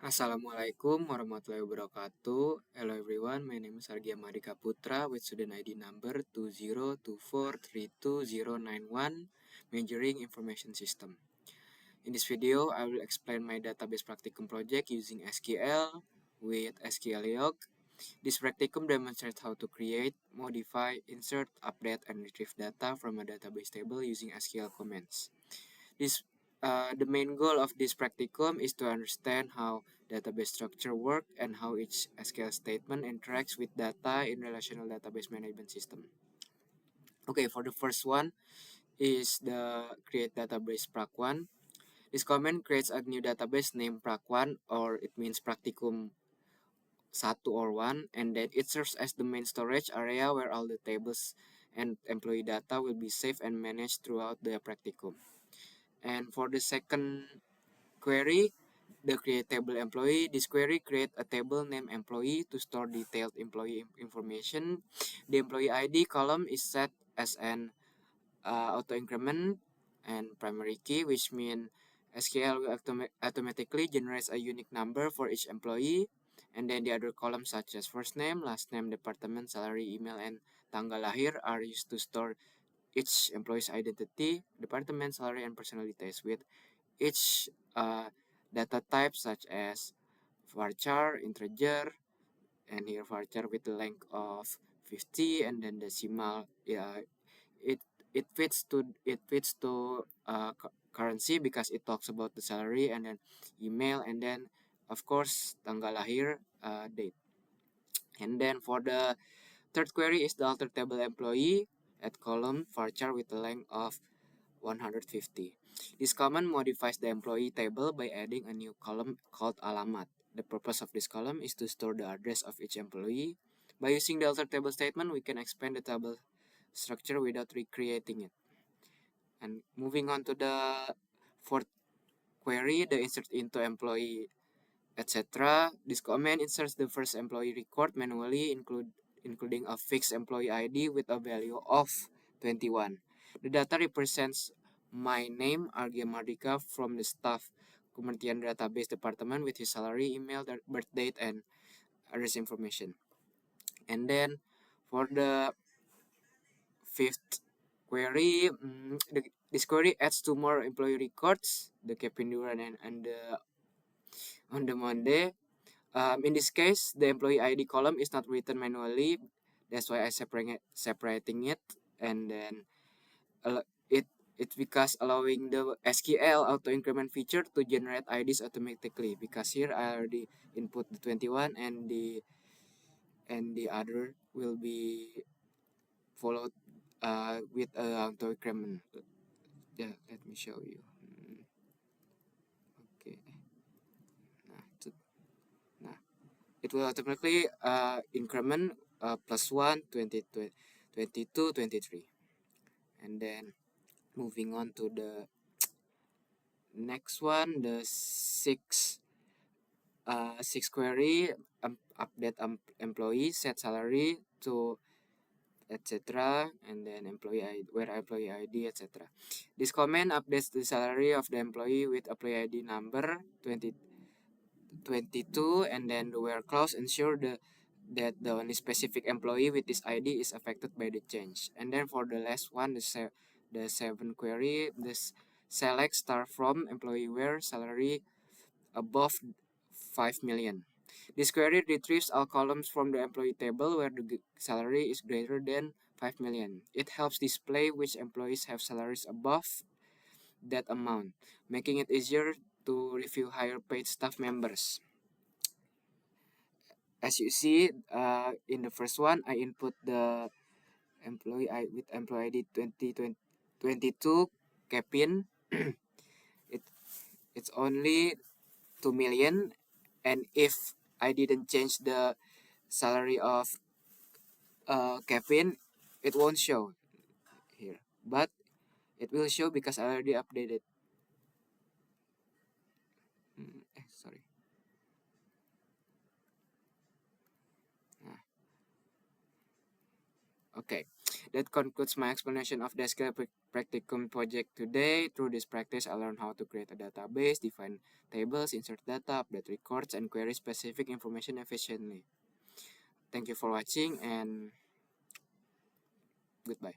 Assalamualaikum warahmatullahi wabarakatuh. Hello everyone, my name is Argia Madika Putra with student ID number 2024322091, majoring information system. In this video, I will explain my database practicum project using SQL with SQLiOC. This practicum demonstrates how to create, modify, insert, update, and retrieve data from a database table using SQL commands. The main goal of this practicum is to understand how database structure work and how each SQL statement interacts with data in relational database management system. Okay, for the first one is the create database prac1. This command creates a new database named prac1, or it means practicum 1 or 1, and then it serves as the main storage area where all the tables and employee data will be saved and managed throughout the practicum. And for the second query, the create table employee. This query create a table named employee to store detailed employee information. The employee ID column is set as an auto increment and primary key, which means SQL will automatically generates a unique number for each employee. And then the other columns such as first name, last name, department, salary, email, and tanggal lahir are used to store each employee's identity, department, salary, and personal details with each data type such as varchar, integer, and here varchar with the length of 50, and then decimal. Yeah, it it fits to currency because it talks about the salary, and then email, and then of course tanggal lahir, date. And then for the third query is the alter table employee at column varchar with the length of 150. This command modifies the employee table by adding a new column called alamat. The purpose of this column is to store the address of each employee. By using the alter table statement, we can expand the table structure without recreating it. And moving on to the fourth query, the insert into employee, etc. This command inserts the first employee record manually, including a fixed employee ID with a value of 21. The data represents my name, Argia Mardika, from the staff Kementerian Database Department with his salary, email, birth date, and address information. And then for the fifth query, this query adds two more employee records, the Kevin Duran and the on the Monday. In this case, the employee ID column is not written manually. That's why I separating it, and then it's because allowing the SQL auto increment feature to generate IDs automatically. Because here I already input the 21, and the other will be followed with auto increment. Yeah, let me show you. Okay. Nah, it will automatically increment plus 1, 20, 22, 23. And then moving on to the next one, the six query, update employee, set salary to etc. And then employee ID, where employee ID, etc. This command updates the salary of the employee with employee ID number 2022, and then the where clause ensure that the only specific employee with this ID is affected by the change. And then for the last one, the seven query, this select start from employee where salary above 5 million. This query retrieves all columns from the employee table where the salary is greater than 5 million. It helps display which employees have salaries above that amount, making it easier to review higher paid staff members. As you see, in the first one, I input the employee with employee ID 2022 Kevin. it it's only 2 million, and if I didn't change the salary of Kevin, it won't show here, but it will show because I already updated. Sorry. Nah. Okay, that concludes my explanation of the skill practicum project today. Through this practice, I learned how to create a database, define tables, insert data, update records, and query specific information efficiently. Thank you for watching and goodbye.